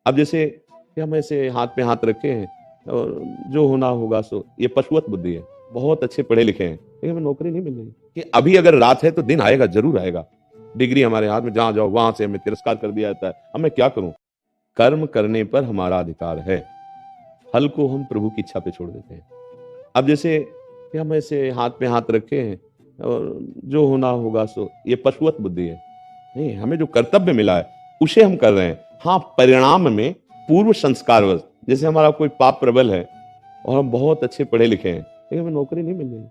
अब जैसे कि हम ऐसे हाथ पे हाथ रखे हैं और जो होना होगा सो, ये पशुवत बुद्धि है। बहुत अच्छे पढ़े लिखे हैं लेकिन हमें नौकरी नहीं मिल रही कि अभी अगर रात है तो दिन आएगा, जरूर आएगा। डिग्री हमारे हाथ में, जहां जाओ वहां से हमें तिरस्कार कर दिया जाता है। अब मैं क्या करूं? कर्म करने पर हमारा अधिकार है, फल को हम प्रभु की इच्छा पे छोड़ देते हैं। अब जैसे कि हम ऐसे हाथ पे हाथ रखे हैं और जो होना होगा सो, ये पशुवत बुद्धि है। नहीं, हमें जो कर्तव्य मिला है उसे हम कर रहे हैं। हाँ, परिणाम में पूर्व संस्कारवश, जैसे हमारा कोई पाप प्रबल है और हम बहुत अच्छे पढ़े लिखे हैं लेकिन हमें नौकरी नहीं मिल रही,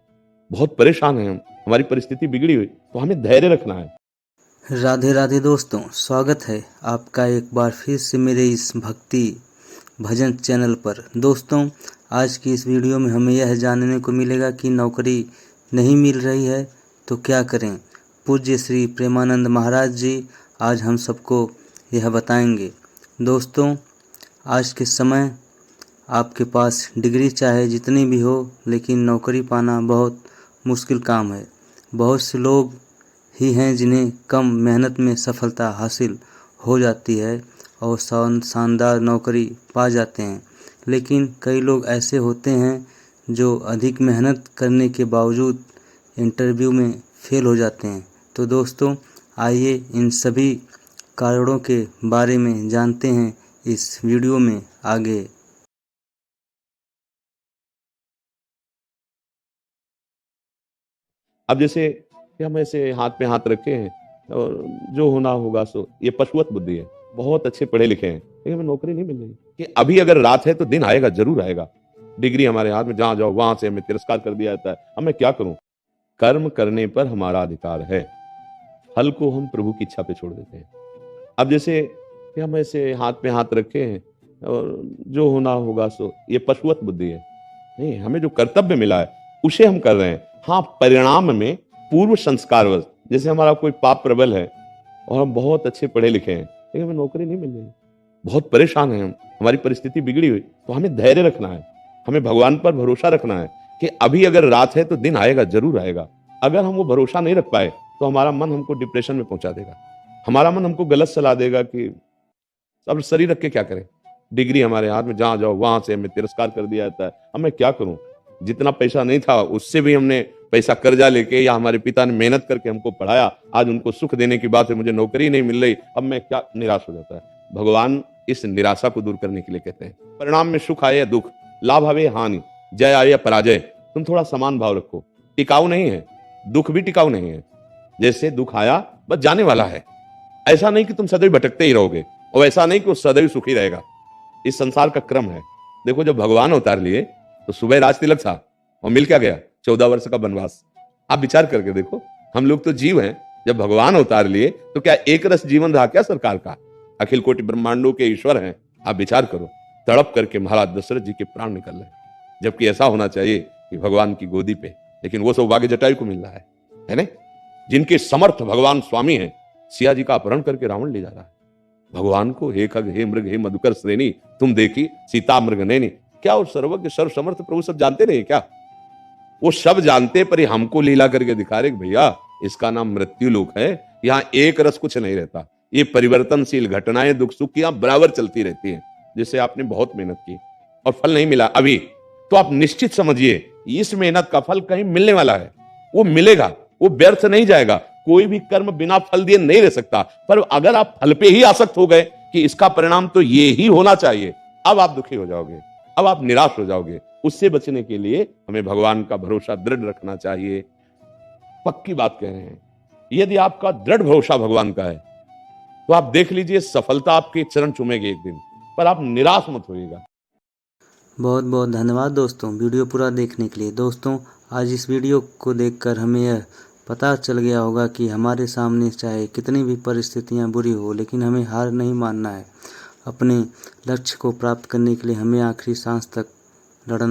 बहुत परेशान हैं हम, हमारी परिस्थिति बिगड़ी हुई, तो हमें धैर्य रखना है। राधे राधे दोस्तों, स्वागत है आपका एक बार फिर से मेरे इस भक्ति भजन चैनल पर। दोस्तों, आज की इस वीडियो में हमें यह जानने को मिलेगा कि नौकरी नहीं मिल रही है तो क्या करें। पूज्य श्री प्रेमानंद महाराज जी आज हम सबको यह बताएंगे। दोस्तों, आज के समय आपके पास डिग्री चाहे जितनी भी हो, लेकिन नौकरी पाना बहुत मुश्किल काम है। बहुत से लोग ही हैं जिन्हें कम मेहनत में सफलता हासिल हो जाती है और शानदार नौकरी पा जाते हैं, लेकिन कई लोग ऐसे होते हैं जो अधिक मेहनत करने के बावजूद इंटरव्यू में फेल हो जाते हैं। तो दोस्तों, आइए इन सभी कारणों के बारे में जानते हैं इस वीडियो में आगे। अब जैसे कि हम ऐसे हाथ पे हाथ रखे हैं और जो होना होगा सो, ये पशुवत बुद्धि है। बहुत अच्छे पढ़े लिखे हैं लेकिन हमें नौकरी नहीं मिल रही कि अभी अगर रात है तो दिन आएगा, जरूर आएगा। डिग्री हमारे हाथ में, जहां जाओ वहां से हमें तिरस्कार कर दिया जाता है। अब मैं क्या करूं? कर्म करने पर हमारा अधिकार है, फल को हम प्रभु की इच्छा पे छोड़ देते हैं। अब जैसे कि हम ऐसे हाथ पे हाथ रखे हैं और जो होना होगा सो, ये पशुवत बुद्धि है। नहीं, हमें जो कर्तव्य मिला है उसे हम कर रहे हैं। हाँ, परिणाम में पूर्व संस्कारवश, जैसे हमारा कोई पाप प्रबल है और हम बहुत अच्छे पढ़े लिखे हैं लेकिन हमें नौकरी नहीं मिल रही, बहुत परेशान हैं हम, हमारी परिस्थिति बिगड़ी हुई, तो हमें धैर्य रखना है, हमें भगवान पर भरोसा रखना है कि अभी अगर रात है तो दिन आएगा, जरूर आएगा। अगर हम वो भरोसा नहीं रख पाए तो हमारा मन हमको डिप्रेशन में पहुंचा देगा, हमारा मन हमको गलत सलाह देगा कि अब शरीर रख के क्या करें। डिग्री हमारे हाथ में, जहां जाओ वहां से हमें तिरस्कार कर दिया जाता है। अब मैं क्या करूं? जितना पैसा नहीं था उससे भी हमने पैसा कर्जा लेके, या हमारे पिता ने मेहनत करके हमको पढ़ाया, आज उनको सुख देने की बात है, मुझे नौकरी नहीं मिल रही, अब मैं क्या, निराश हो जाता है। भगवान इस निराशा को दूर करने के लिए कहते हैं, परिणाम में सुख आए या दुख, लाभ आवे या हानि, जय आए या पराजय, तुम थोड़ा समान भाव रखो। टिकाऊ नहीं है, दुख भी टिकाऊ नहीं है। जैसे दुख आया बस जाने वाला है, ऐसा नहीं कि तुम सदैव भटकते ही रहोगे, और ऐसा नहीं कि वो सदैव सुखी रहेगा। इस संसार का क्रम है। देखो, जब भगवान अवतार लिए तो सुबह राज तिलक था और मिल क्या गया? 14 वर्ष का वनवास। आप विचार करके देखो, हम लोग तो जीव हैं, जब भगवान अवतार लिए तो क्या एक रस जीवन रहा क्या सरकार का? अखिल कोटि ब्रह्मांडों के ईश्वर हैं। आप विचार करो, तड़प करके महाराज दशरथ जी के प्राण निकल रहे, जबकि ऐसा होना चाहिए कि भगवान की गोदी पे, लेकिन वो सौभाग्य जटायु को मिल रहा है ना? जिनके समर्थ भगवान स्वामी हैं, सिया जी का अपहरण करके रावण ले जा रहा है। भगवान को हे खग हे मृग हे मधुकर श्रेणी, तुम देखी सीता मृग नैनी। क्या वो सर्वज्ञ सर्व समर्थ प्रभु सब जानते नहीं क्या? वो सब जानते, पर हमको लीला करके दिखा रहे भैया इसका नाम मृत्यु लोक है, यहाँ एक रस कुछ नहीं रहता, ये परिवर्तनशील घटनाएं दुख सुख यहाँ बराबर चलती रहती हैं। जैसे आपने बहुत मेहनत की और फल नहीं मिला अभी, तो आप निश्चित समझिए इस मेहनत का फल कहीं मिलने वाला है, वो मिलेगा, वो व्यर्थ नहीं जाएगा। कोई भी कर्म बिना फल दिए नहीं रह सकता, पर अगर आप फल पे ही आसक्त हो गए कि इसका परिणाम तो ये ही होना चाहिए, अब आप दुखी हो जाओगे, अब आप निराश हो जाओगे। उससे बचने के लिए हमें भगवान का भरोसा दृढ़ रखना चाहिए। पक्की बात कह रहे हैं, यदि आपका दृढ़ भरोसा भगवान का है तो आप देख लीजिए सफलता आपके चरण चूमेगी एक दिन, पर आप निराश मत होइएगा। बहुत बहुत धन्यवाद दोस्तों वीडियो पूरा देखने के लिए। दोस्तों, आज इस वीडियो को देखकर हमें यह पता चल गया होगा कि हमारे सामने चाहे कितनी भी परिस्थितियां बुरी हो, लेकिन हमें हार नहीं मानना है। अपने लक्ष्य को प्राप्त करने के लिए हमें आखिरी सांस तक लड़ना